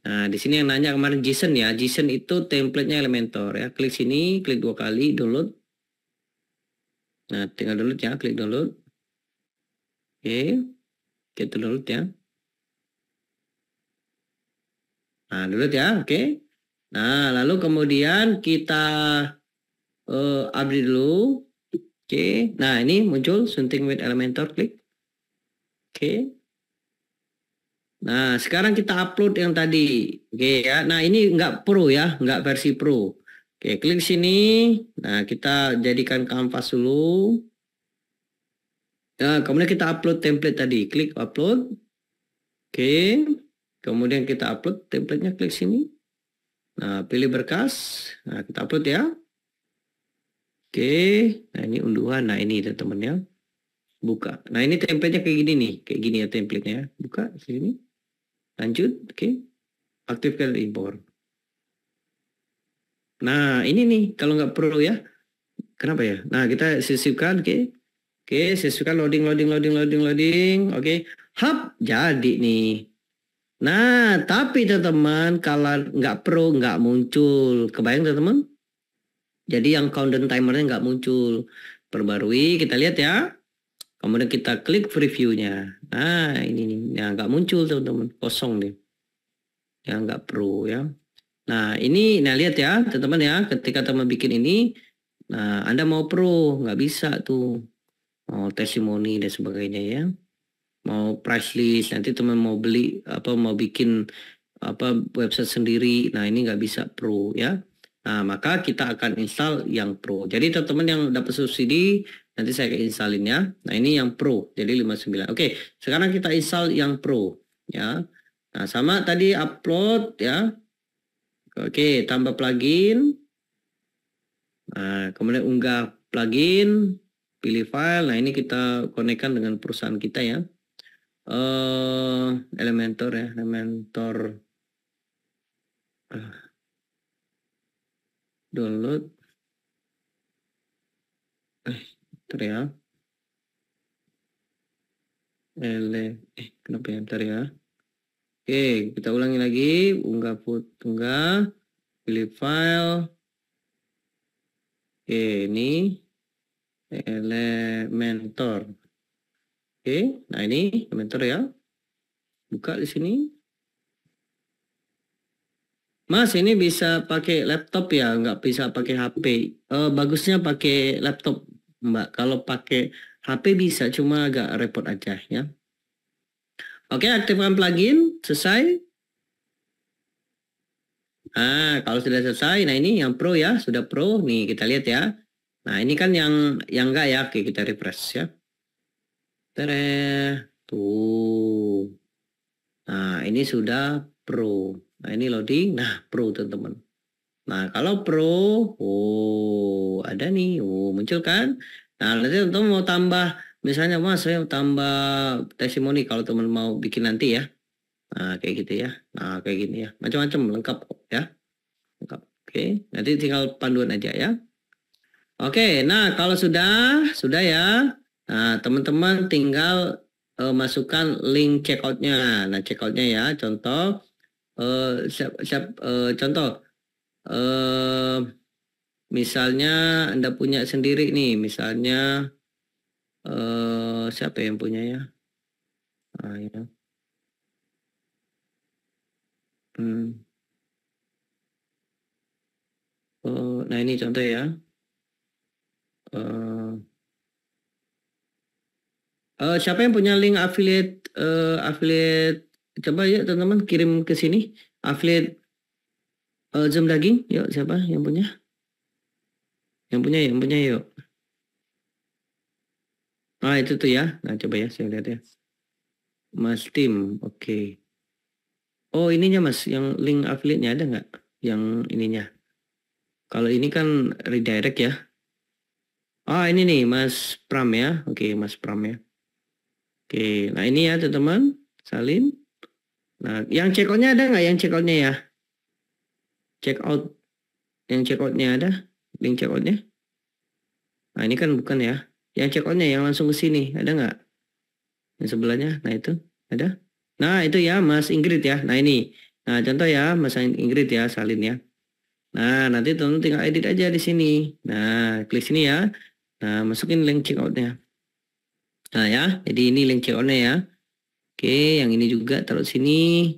Nah, di sini yang nanya kemarin JSON ya. JSON itu template-nya Elementor ya. Klik sini, klik 2 kali, download. Nah, tinggal download ya, klik download. Oke. Kita download ya. Nah, download ya, oke. Nah, lalu kemudian kita update dulu. Oke, nah ini muncul Sunting with Elementor, klik. Oke. Nah, sekarang kita upload yang tadi. Oke ya. Nah, ini nggak pro ya, nggak versi pro. Oke, klik sini. Nah, kita jadikan kanvas dulu. Nah, kemudian kita upload template tadi. Klik upload. Oke. Kemudian kita upload templatenya, klik sini. Nah, pilih berkas. Nah, kita upload ya. Oke. Nah, ini unduhan. Nah, ini teman-teman ya. Buka. Nah, ini templatenya kayak gini nih. Kayak gini ya templatenya. Buka sini. Lanjut. Oke. Aktifkan import. Nah, ini nih. Kalau nggak pro ya. Kenapa ya? Nah, kita sisipkan. Oke. Oke, sisipkan loading. Oke. Hap. Jadi nih. Nah, tapi teman-teman, kalau nggak pro, nggak muncul. Kebayang teman-teman? Jadi yang countdown timernya nggak muncul. Perbarui, kita lihat ya. Kemudian kita klik previewnya. Nah, ini nih. Yang nggak muncul teman-teman. Kosong nih. Yang nggak pro ya. Nah, ini, nah lihat ya teman-teman ya. Ketika teman bikin ini, nah Anda mau pro, nggak bisa tuh. Mau testimoni dan sebagainya ya. Mau price list, nanti teman mau beli, mau bikin website sendiri. Nah, ini nggak bisa pro ya. Nah, maka kita akan install yang pro. Jadi teman-teman yang dapat subsidi, nanti saya akan installin ya. Nah, ini yang pro, jadi 59. Oke, sekarang kita install yang pro ya. Nah, sama tadi upload ya. Oke, tambah plugin. Nah, kemudian unggah plugin, pilih file. Nah, ini kita konekkan dengan perusahaan kita ya. Elementor ya, Elementor. Download. Bentar ya. Kenapa ya? Bentar ya. Oke, kita ulangi lagi. Unggah, pilih file. Oke, ini Elementor. Oke, nah ini Elementor ya. Buka di sini. Mas, ini bisa pakai laptop ya, nggak bisa pakai HP. Bagusnya pakai laptop, Mbak. Kalau pakai HP bisa, cuma agak repot aja ya. Oke, aktifkan plugin, selesai. Nah, kalau sudah selesai, nah ini yang pro ya, sudah pro. Nih, kita lihat ya. Nah, ini kan yang enggak ya. Oke, kita refresh ya. Tuh. Nah, ini sudah pro. Nah, ini loading. Nah, pro teman-teman. Nah, kalau pro, ada nih. Muncul kan? Nah, nanti teman-teman mau tambah, misalnya Mas, saya mau tambah testimoni kalau teman mau bikin nanti ya. Nah, kayak gitu ya. Nah, kayak gini ya. Macam-macam lengkap ya. Lengkap. Oke, nanti tinggal panduan aja ya. Oke, nah kalau sudah ya. Nah, teman-teman tinggal masukkan link checkoutnya. Nah, checkoutnya ya, contoh, contoh, misalnya Anda punya sendiri nih, misalnya siapa yang punya ya? Nah, ya. Nah ini contoh ya. Siapa yang punya link affiliate coba ya teman-teman kirim ke sini affiliate Zoom daging, yuk siapa yang punya? Yang punya yuk. Nah itu tuh ya. Nah coba ya saya lihat ya. Mas Tim, oke. Oh ininya Mas, yang link affiliate-nya ada nggak? Yang ininya. Kalau ini kan redirect ya. Ini nih Mas Pram ya. Oke Mas Pram ya. Oke, nah ini ya teman-teman, salin. Nah, yang check out-nya ada nggak yang check out-nya ya? Check out, yang check out-nya ada? Link check out-nya? Nah ini kan bukan ya. Yang check out-nya yang langsung ke sini, ada nggak? Yang sebelahnya, nah itu, ada? Nah itu ya Mas Ingrid ya, nah ini. Nah contoh ya Mas Ingrid ya, salin ya. Nah nanti teman-teman tinggal edit aja di sini. Nah klik sini ya. Nah masukin link check out-nya. Nah ya, jadi ini link check out-nya ya. Oke, yang ini juga taruh sini.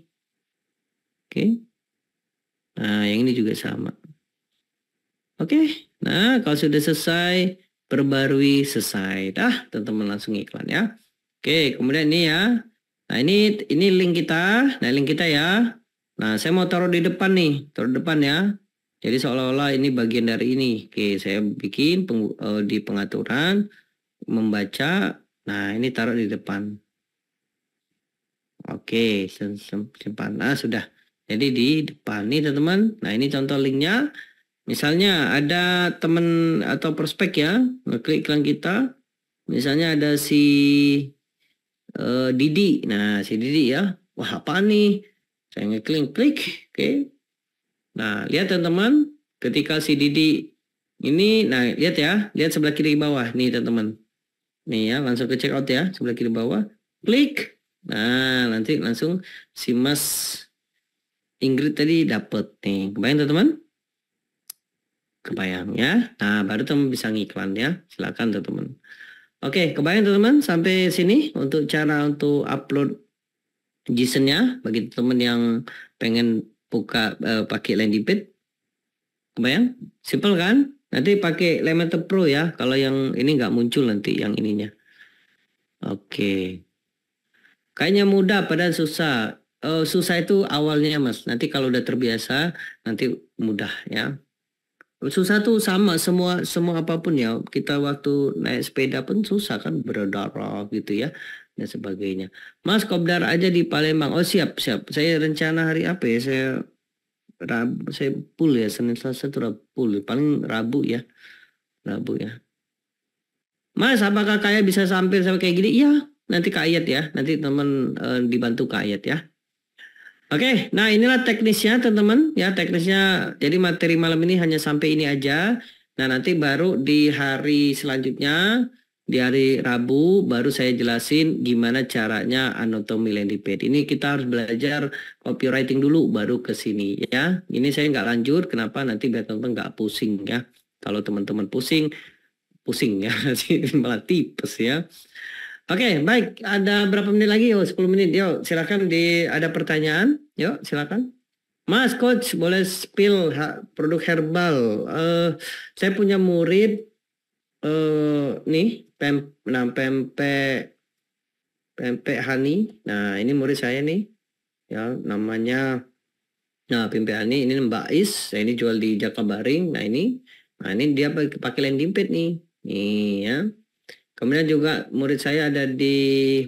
Oke. Nah, yang ini juga sama. Oke. Nah, kalau sudah selesai, perbarui selesai. Dah, teman-teman langsung iklan ya. Oke, kemudian ini ya. Nah, ini link kita. Nah, link kita ya. Nah, saya mau taruh di depan nih. Taruh di depan ya. Jadi seolah-olah ini bagian dari ini. Oke, saya bikin di pengaturan, membaca. Nah, ini taruh di depan. Oke, simpan. Nah, sudah. Jadi di depan nih teman-teman. Nah, ini contoh linknya. Misalnya ada teman atau prospek ya, ngeklik iklan kita. Misalnya ada si Didi. Nah, si Didi ya. Wah, apa nih? Saya ngeklik, klik. Oke. Nah, lihat teman-teman. Ketika si Didi ini, nah lihat ya. Lihat sebelah kiri bawah nih teman-teman. Nih ya, langsung ke check out ya. Sebelah kiri bawah. Klik. Nah, nanti langsung si Mas Ingrid tadi dapat nih. Kebayang teman-teman? Kebayang ya. Nah, baru teman bisa ngiklan ya. Silakan teman-teman. Oke, kebayang teman-teman sampai sini untuk cara untuk upload JSON-nya bagi teman yang pengen buka pakai landing page. Kebayang? Simple kan? Nanti pakai Elementor Pro ya. Kalau yang ini nggak muncul nanti yang ininya. Oke. Kayaknya mudah padahal susah. Susah itu awalnya Mas. Nanti kalau udah terbiasa nanti mudah ya. Susah tuh sama semua apapun ya. Kita waktu naik sepeda pun susah kan berdarah gitu ya dan sebagainya. Mas kopdar aja di Palembang. Oh siap siap. Saya rencana hari apa ya? Saya full ya Senin Selasa tuh full. Paling Rabu ya. Rabu ya. Mas apakah kayak bisa sampai sampai kayak gini? Iya. Nanti ke Ayat ya. Nanti teman dibantu ke Ayat ya. Oke, nah inilah teknisnya teman-teman ya teknisnya. Jadi materi malam ini hanya sampai ini aja. Nah nanti baru di hari selanjutnya di hari Rabu baru saya jelasin gimana caranya anatomi landing page. Ini kita harus belajar copywriting dulu baru ke sini ya. Ini saya nggak lanjut. Kenapa? Nanti biar teman-teman nggak pusing ya. Kalau teman-teman pusing ya malah tipes ya. Oke, baik. Ada berapa menit lagi? Yuk, 10 menit. Yuk, silakan ada pertanyaan. Yuk, silakan. Mas, Coach, boleh spill produk herbal. Saya punya murid nih, pempek honey. Nah, ini murid saya nih. Ya, namanya pempek honey ini Mbak Is. Nah, ini jual di Jakabaring. Nah, ini dia pakai landing page nih. Nih ya. Kemudian juga murid saya ada di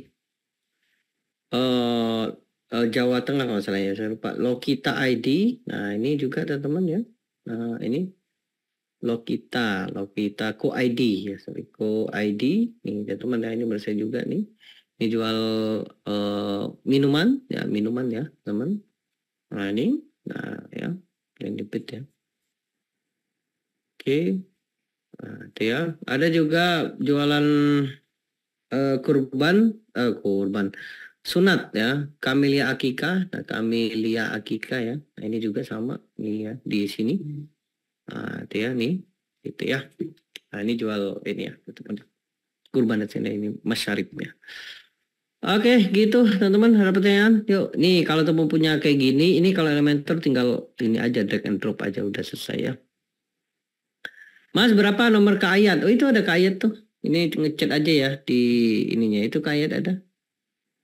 Jawa Tengah kalau salah ya, saya lupa. Lokita ID. Nah ini juga teman-teman ya. Nah ini Lokita Ko ID ya, sorry Ko ID. Nih teman-teman, nah ini murid saya juga nih. Ini jual minuman ya teman. Nah ini, nah ya, yang dipit ya. Oke. Nah, itu ya. Ada juga jualan kurban sunat ya, Camellia Akika. Nah, Camellia Akika ya. Nah, ini juga sama nih ya di sini. Nah, itu ya nih. Itu ya. Nah, ini jual ini ya, teman-teman. Kurban ini Mas Syarif ya. Oke, gitu teman-teman. Ada pertanyaan? Yuk, nih kalau teman punya kayak gini, ini kalau Elementor tinggal ini aja drag and drop aja udah selesai ya. Mas, berapa nomor ke Ayat? Oh, itu ada ke Ayat tuh. Ini ngechat aja ya di ininya. Itu ke Ayat ada.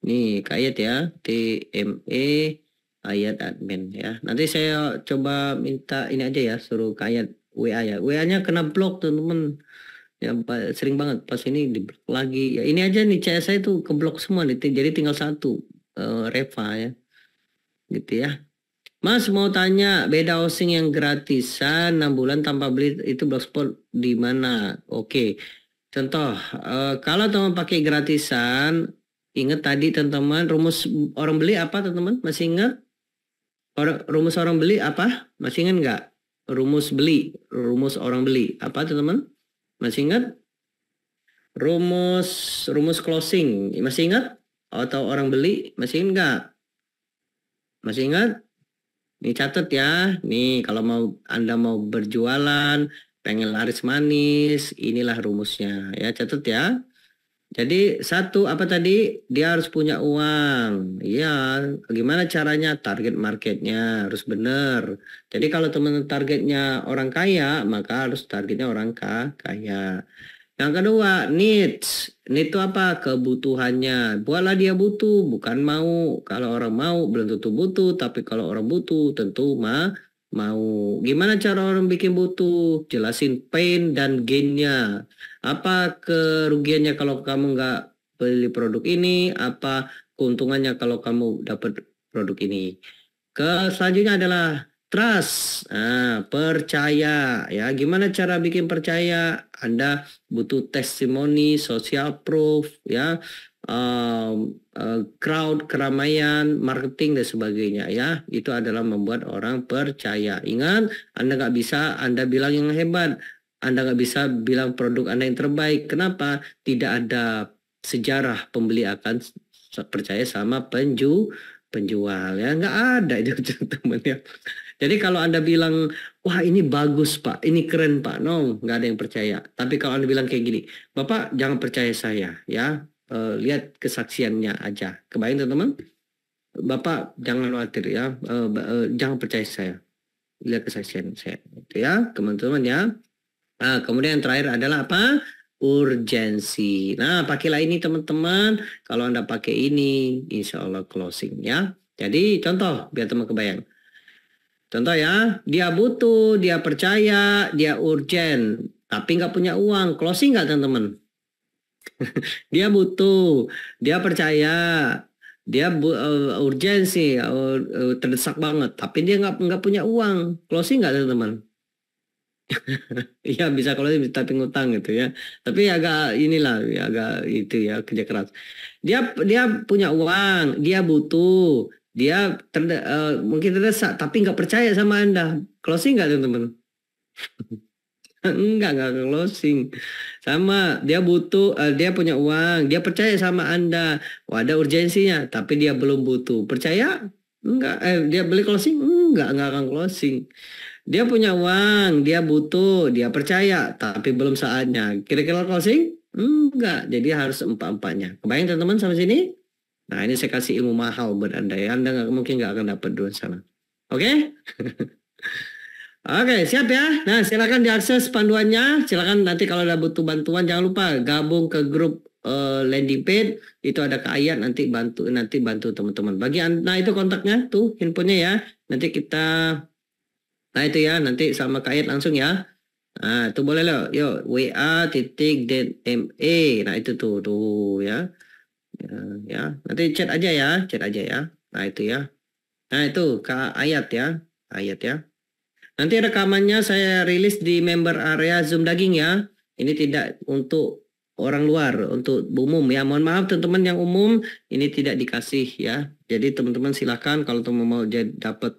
Nih, ke Ayat ya. TME Ayat admin ya. Nanti saya coba minta ini aja ya. Suruh ke Ayat WA ya. WA-nya kena blok teman-teman. Ya, sering banget. Pas ini di blok lagi. Ya, ini aja nih CS saya tuh keblok semua nih. Jadi tinggal satu. Reva ya. Gitu ya. Mas mau tanya beda hosting yang gratisan 6 bulan tanpa beli itu Blogspot di mana? Oke. Contoh kalau teman pakai gratisan, ingat tadi teman-teman rumus orang beli apa teman-teman? Masih ingat? Rumus orang beli apa? Masih ingat nggak? Rumus orang beli apa teman-teman? Masih ingat? Rumus closing masih ingat? Atau orang beli masih ingat nggak? Masih ingat? Nih catat ya, nih kalau Anda mau berjualan, pengen laris manis, inilah rumusnya ya, catat ya. Jadi satu apa tadi? Dia harus punya uang. Iya, gimana caranya? Target marketnya harus benar. Jadi kalau teman targetnya orang kaya, maka harus targetnya orang kaya. Yang kedua, needs. Need itu apa? Kebutuhannya. Buatlah dia butuh, bukan mau. Kalau orang mau, belum tentu butuh. Tapi kalau orang butuh, tentu mau. Gimana cara orang bikin butuh? Jelasin pain dan gain-nya. Apa kerugiannya kalau kamu nggak beli produk ini? Apa keuntungannya kalau kamu dapat produk ini? Selanjutnya adalah trust, percaya ya. Gimana cara bikin percaya? Anda butuh testimoni, social proof ya, crowd, keramaian, marketing dan sebagainya ya. Itu adalah membuat orang percaya. Ingat, Anda nggak bisa Anda bilang yang hebat, Anda nggak bisa bilang produk Anda yang terbaik. Kenapa? Tidak ada sejarah pembeli akan percaya sama penjual ya, nggak ada itu teman ya. Jadi kalau Anda bilang wah ini bagus Pak, ini keren Pak, no, nggak ada yang percaya. Tapi kalau Anda bilang kayak gini, Bapak jangan percaya saya ya, lihat kesaksiannya aja. Kebayang teman-teman? Bapak jangan khawatir ya, jangan percaya saya, lihat kesaksian saya itu ya teman-teman ya. Nah, kemudian yang terakhir adalah apa? Urgensi. Nah, pakailah ini teman-teman. Kalau Anda pakai ini, insya Allah closing ya. Jadi contoh, biar teman kebayang. Contoh ya, dia butuh, dia percaya, dia urgent. Tapi nggak punya uang. Closing nggak teman-teman? Dia butuh, dia percaya, dia urgensi, terdesak banget. Tapi dia nggak punya uang. Closing nggak teman-teman? Iya bisa kalau tapi ngutang gitu ya. Tapi agak inilah ya, agak itu ya kerja keras. Dia punya uang, dia butuh, dia mungkin terdesak tapi nggak percaya sama Anda. Closing nggak teman-teman? Enggak closing. Sama dia butuh, dia punya uang, dia percaya sama Anda. Wah, ada urgensinya, tapi dia belum butuh. Percaya? Enggak. Dia beli closing? Enggak akan closing. Dia punya uang, dia butuh, dia percaya, tapi belum saatnya. Kira-kira closing? Enggak, jadi harus empat-empatnya. Kebayang teman-teman sampai sini? Nah, ini saya kasih ilmu mahal buat Anda ya. Anda mungkin nggak akan dapat dua sana. Oke? Oke, siap ya. Nah, silakan diakses panduannya. Silakan nanti kalau ada butuh bantuan, jangan lupa gabung ke grup landing page. Itu ada ke Ayat, nanti bantu teman-teman. Nah itu kontaknya tuh, handphonenya ya. Nanti kita... Nah itu ya, nanti sama Kak Ayat langsung ya. Nah itu boleh loh, yuk WA titik .me. Nah itu tuh ya. Ya, nanti chat aja ya. Nah itu ya. Nah itu Kak Ayat ya. Nanti rekamannya saya rilis di member area Zoom Daging ya. Ini tidak untuk orang luar, untuk umum ya. Mohon maaf teman-teman yang umum, ini tidak dikasih ya. Jadi teman-teman silakan kalau teman mau dapat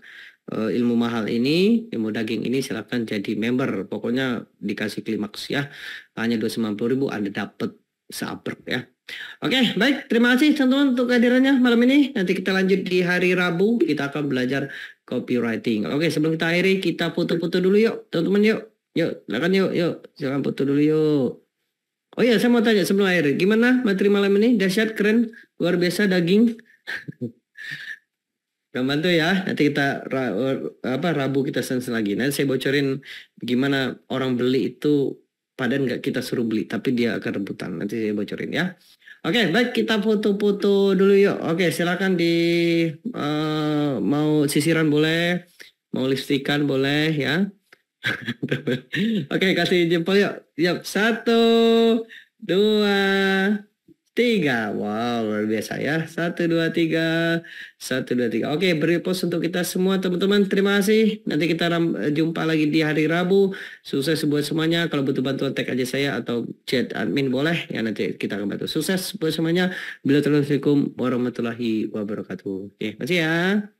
ilmu mahal ini, ilmu daging ini silahkan jadi member. Pokoknya dikasih klimaks ya. Hanya 290.000 Anda dapat sabrek ya. Oke, baik. Terima kasih teman-teman untuk kehadirannya malam ini. Nanti kita lanjut di hari Rabu. Kita akan belajar copywriting. Oke, sebelum kita akhiri, kita foto-foto dulu yuk. Teman-teman yuk. Yuk, silakan yuk. Silakan foto dulu yuk. Oh iya, saya mau tanya sebelum akhir. Gimana materi malam ini? Dahsyat, keren, luar biasa daging. Bantu ya, nanti kita Rabu kita sense lagi. Nanti saya bocorin gimana orang beli itu padahal nggak kita suruh beli, tapi dia akan rebutan. Nanti saya bocorin ya. Oke, baik kita foto-foto dulu yuk. Oke, silakan mau sisiran boleh, mau lipstikan boleh ya. Oke, kasih jempol yuk. Yuk, 1, 2, 3. Wow, luar biasa ya. 1, 2, 3. 1, 2, 3. Oke, beri post untuk kita semua teman-teman. Terima kasih. Nanti kita jumpa lagi di hari Rabu. Sukses buat semuanya. Kalau butuh bantuan tag aja saya atau chat admin boleh. Ya nanti kita akan bantu. Sukses buat semuanya. Assalamualaikum warahmatullahi wabarakatuh. Oke, makasih ya.